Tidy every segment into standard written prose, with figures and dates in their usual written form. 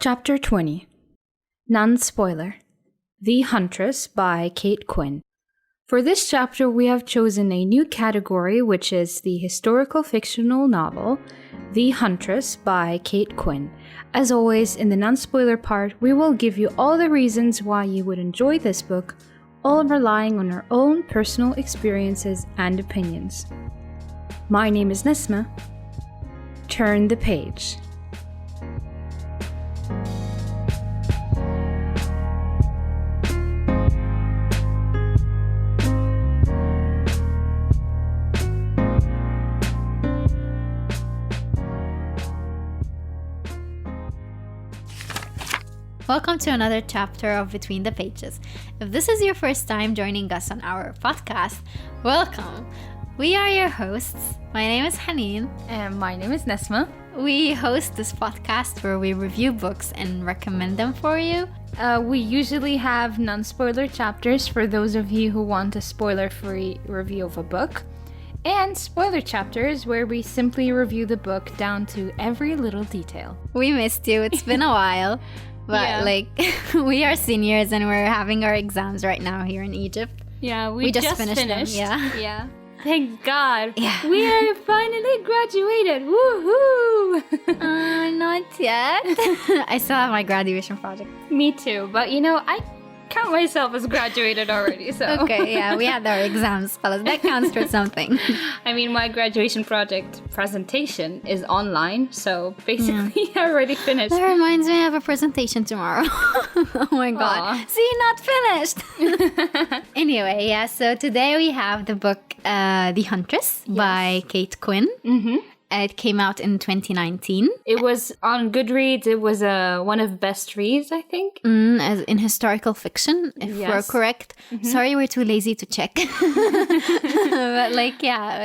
Chapter 20 Non-Spoiler The Huntress by Kate Quinn. For this chapter, we have chosen a new category, which is the historical fictional novel, The Huntress by Kate Quinn. As always, in the non-spoiler part, we will give you all the reasons why you would enjoy this book, all relying on our own personal experiences and opinions. My name is Nesma. Turn the page. Welcome to another chapter of Between the Pages. If this is your first time joining us on our podcast, welcome. We are your hosts. My name is Haneen. And my name is Nesma. We host this podcast where we review books and recommend them for you. We usually have non-spoiler chapters for those of you who want a spoiler-free review of a book, and spoiler chapters where we simply review the book down to every little detail. We missed you. It's been a while. But we are seniors and we're having our exams right now here in Egypt. Yeah, we just finished them. Yeah. Thank God. Yeah. We are finally graduated. Woohoo! Not yet. I still have my graduation project. Me too. But I count myself as graduated already, so. Okay, yeah, we had our exams, fellas. That counts for something. I mean, my graduation project presentation is online, so basically I already finished. That reminds me I have a presentation tomorrow. Oh my God. Aww. See, not finished. Anyway, yeah, so today we have the book The Huntress by Kate Quinn. Mm-hmm. It came out in 2019. It was on Goodreads. It was one of best reads, I think. As in historical fiction, if we're correct. Mm-hmm. Sorry, we're too lazy to check. But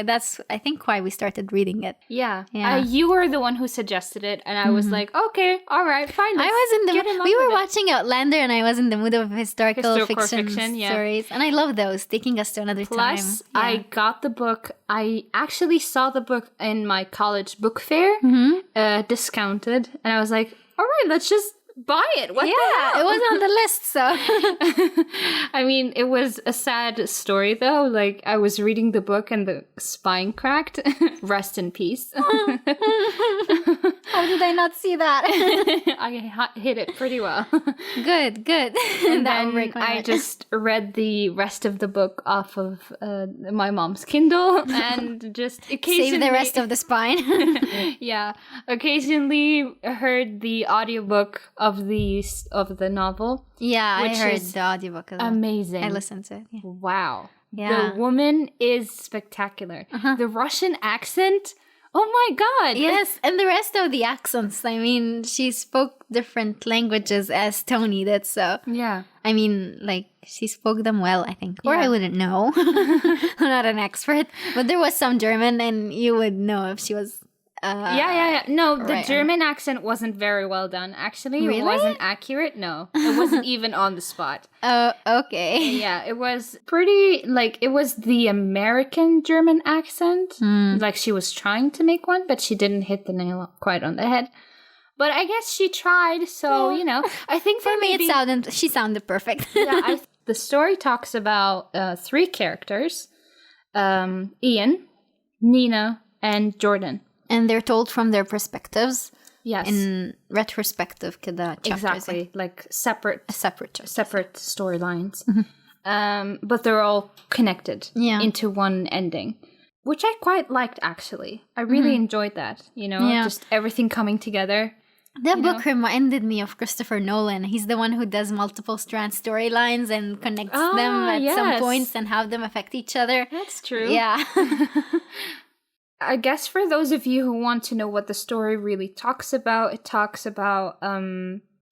that's I think why we started reading it. Yeah. You were the one who suggested it, and I was like, okay, all right, fine. I was in the mood. We were watching Outlander, and I was in the mood of historical fiction stories, and I love those, taking us to another time. Plus, I got the book. I actually saw the book in my college book fair, discounted, and I was like, all right, let's just buy it. What the hell? It was on the list, so. I mean, it was a sad story, though. Like, I was reading the book and the spine cracked. Rest in peace. How did I not see that? I hit it pretty well. Good. And then I just read the rest of the book off of my mom's Kindle and just occasionally... Save the rest of the spine. Yeah. Occasionally heard the audiobook of the novel. Yeah, I heard the audiobook of that. Amazing. I listened to it. Yeah. Wow. Yeah. The woman is spectacular. The Russian accent... Oh my God! Yes, and the rest of the accents. I mean, she spoke different languages as Tony did, so... Yeah. I mean, she spoke them well, I think. Or I wouldn't know. I'm not an expert. But there was some German, and you would know if she was... Yeah. No, the German accent wasn't very well done, actually. Really? It wasn't accurate, no. It wasn't even on the spot. Oh, okay. Yeah, it was pretty, it was the American German accent. Like, she was trying to make one, but she didn't hit the nail quite on the head. But I guess she tried, so, I think for me, she sounded perfect. Yeah, the story talks about three characters, Ian, Nina, and Jordan. And they're told from their perspectives. Yes. In retrospective kada chapters. Exactly. Like separate storylines. Mm-hmm. But they're all connected into one ending. Which I quite liked, actually. I really enjoyed that. Just everything coming together. That book reminded me of Christopher Nolan. He's the one who does multiple strand storylines and connects them at some points and how them affect each other. That's true. Yeah. I guess for those of you who want to know what the story really talks about, it talks about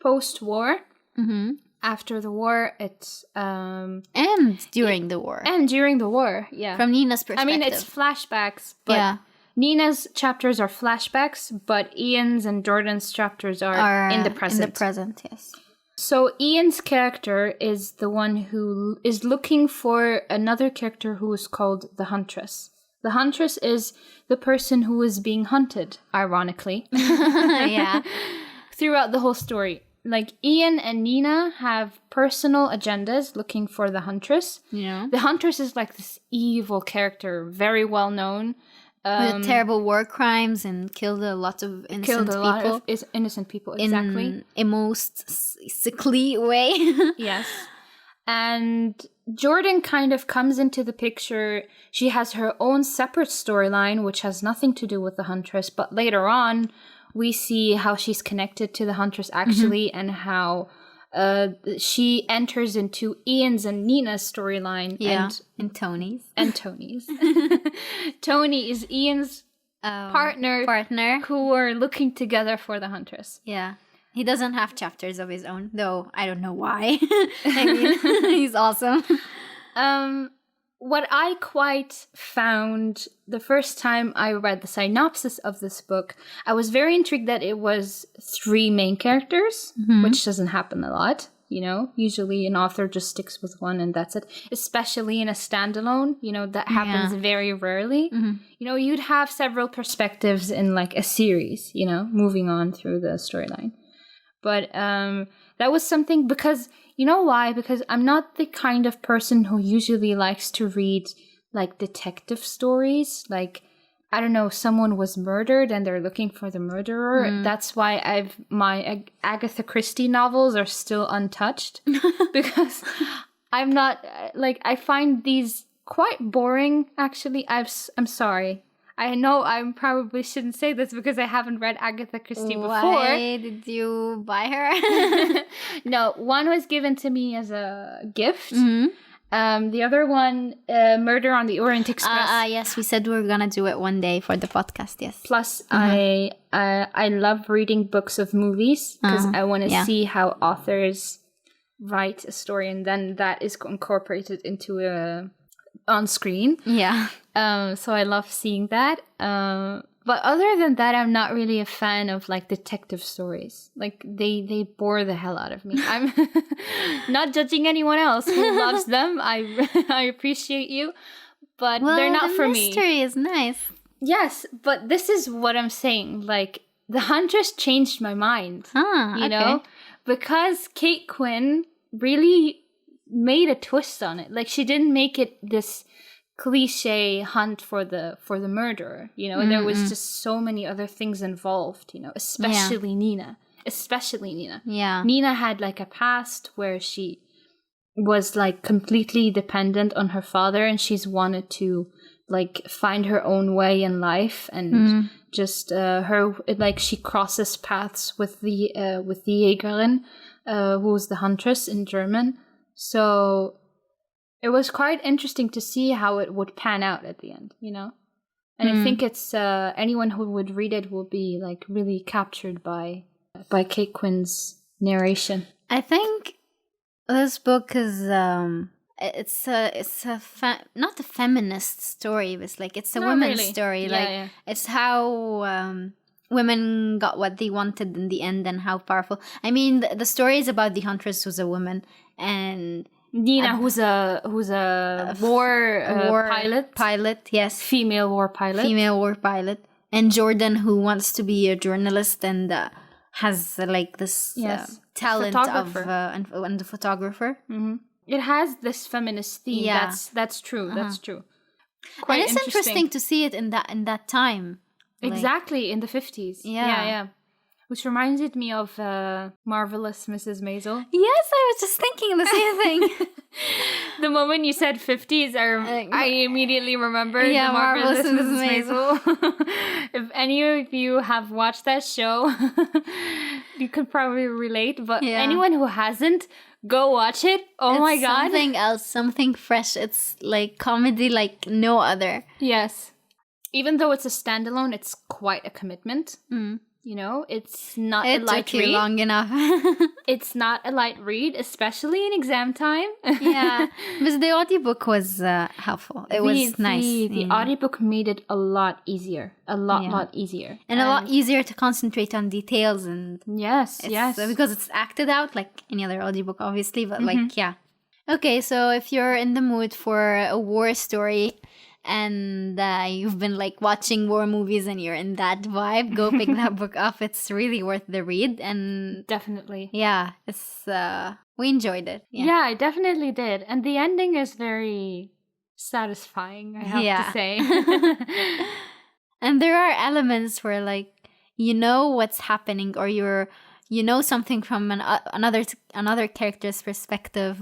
post-war. Mm-hmm. After the war, it's... and during the war. And during the war, yeah. From Nina's perspective. I mean, it's flashbacks, but Nina's chapters are flashbacks, but Ian's and Jordan's chapters are in the present. In the present, yes. So Ian's character is the one who is looking for another character who is called the Huntress. The Huntress is the person who is being hunted, ironically. Yeah. throughout the whole story. Like, Ian and Nina have personal agendas looking for the Huntress. Yeah. The Huntress is like this evil character, very well known. With terrible war crimes and killed a lot of innocent people. Lot of innocent people, exactly. In a most sickly way. Yes. And Jordan kind of comes into the picture. She has her own separate storyline, which has nothing to do with the Huntress. But later on, we see how she's connected to the Huntress actually, and how she enters into Ian's and Nina's storyline. Yeah, and Tony's. And Tony's. Tony is Ian's partner who are looking together for the Huntress. Yeah. He doesn't have chapters of his own, though I don't know why. I mean, he's awesome. What I quite found the first time I read the synopsis of this book, I was very intrigued that it was 3 main characters, which doesn't happen a lot. You know, usually an author just sticks with one and that's it. Especially in a standalone, you know, that happens very rarely. You know, you'd have several perspectives in like a series, you know, moving on through the storyline. But that was something, because, you know why? Because I'm not the kind of person who usually likes to read like detective stories. Like, I don't know, someone was murdered and they're looking for the murderer. That's why my Agatha Christie novels are still untouched. Because I'm not, like, I find these quite boring, actually. I'm sorry. I know I probably shouldn't say this because I haven't read Agatha Christie before. Why did you buy her? No, one was given to me as a gift. The other one, Murder on the Orient Express. Yes, we said we were gonna do it one day for the podcast. Yes. Plus, I love reading books of movies because I want to see how authors write a story, and then that is incorporated into on screen. Yeah. So I love seeing that. But other than that, I'm not really a fan of like detective stories. Like they bore the hell out of me. I'm not judging anyone else who loves them. I appreciate you, but they're not for me. Mystery is nice. Yes, but this is what I'm saying. Like, the Huntress changed my mind. You know, because Kate Quinn really made a twist on it. Like, she didn't make it this cliche hunt for the murderer, you know. There was just so many other things involved, you know, especially Nina. Yeah. Nina had like a past where she was like completely dependent on her father, and she's wanted to like find her own way in life, and just her, like, she crosses paths with the Jägerin, who's the Huntress in German. So it was quite interesting to see how it would pan out at the end, you know? And I think it's anyone who would read it will be like really captured by Kate Quinn's narration. I think this book is it's not a feminist story, but it's a women's story. It's how women got what they wanted in the end, and how powerful. I mean, the story is about the Huntress, who's a woman, and Nina, who's a war pilot, yes, female war pilot, and Jordan, who wants to be a journalist and has like this talent of and a photographer. It has this feminist theme. Yeah. That's true. That's true. Quite and it's interesting to see it in that time. Exactly, in the 50s. Yeah. Which reminded me of Marvelous Mrs. Maisel. Yes, I was just thinking the same thing. The moment you said 50s, I immediately remembered the Marvelous Mrs. Maisel. If any of you have watched that show, you could probably relate. But anyone who hasn't, go watch it. Oh my God. Something else, something fresh. It's like comedy like no other. Yes. Even though it's a standalone, it's quite a commitment. You know, it's not a light read. It took you long enough. It's not a light read, especially in exam time. Yeah, but the audiobook was helpful. It was nice. The audiobook made it a lot easier. A lot easier. And a lot easier to concentrate on details. And yes. Because it's acted out like any other audiobook, obviously. But Okay, so if you're in the mood for a war story, and you've been like watching war movies and you're in that vibe, go pick that book up. It's really worth the read. And definitely. Yeah, it's we enjoyed it. Yeah, I definitely did. And the ending is very satisfying, I have to say. And there are elements where like you know what's happening, or you know something from another character's perspective.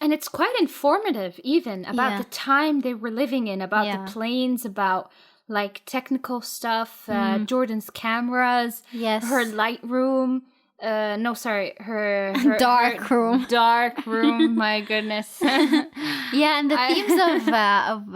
And it's quite informative even about the time they were living in, about the planes, about like technical stuff, Jordan's cameras, her light room. Her dark room. Dark room, my goodness. Yeah, and the themes of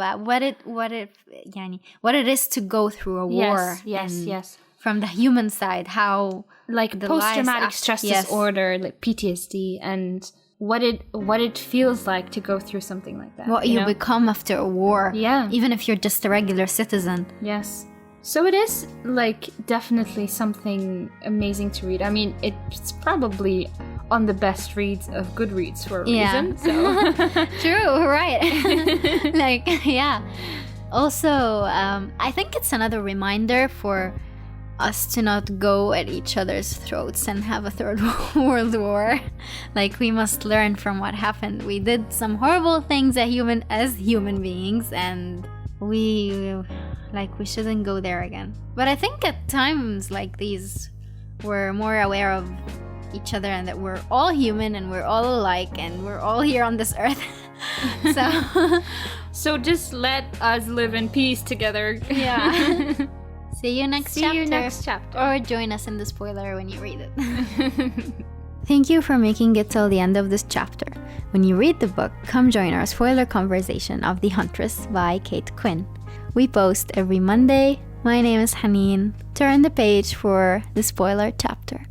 what it is to go through a war. Yes. From the human side, how like post-traumatic stress disorder, like PTSD, and what it feels like to go through something like that. What you become after a war. Yeah. Even if you're just a regular citizen. Yes. So it is like definitely something amazing to read. I mean, it's probably on the best reads of Goodreads for a reason. So true, right? Like, yeah. Also, I think it's another reminder for us to not go at each other's throats and have a third world war. Like, we must learn from what happened. We did some horrible things as human beings, and we shouldn't go there again. But I think at times like these, we're more aware of each other and that we're all human and we're all alike and we're all here on this earth. So just let us live in peace together. Yeah. See you next chapter. Or join us in the spoiler when you read it. Thank you for making it till the end of this chapter. When you read the book, come join our spoiler conversation of The Huntress by Kate Quinn. We post every Monday. My name is Haneen. Turn the page for the spoiler chapter.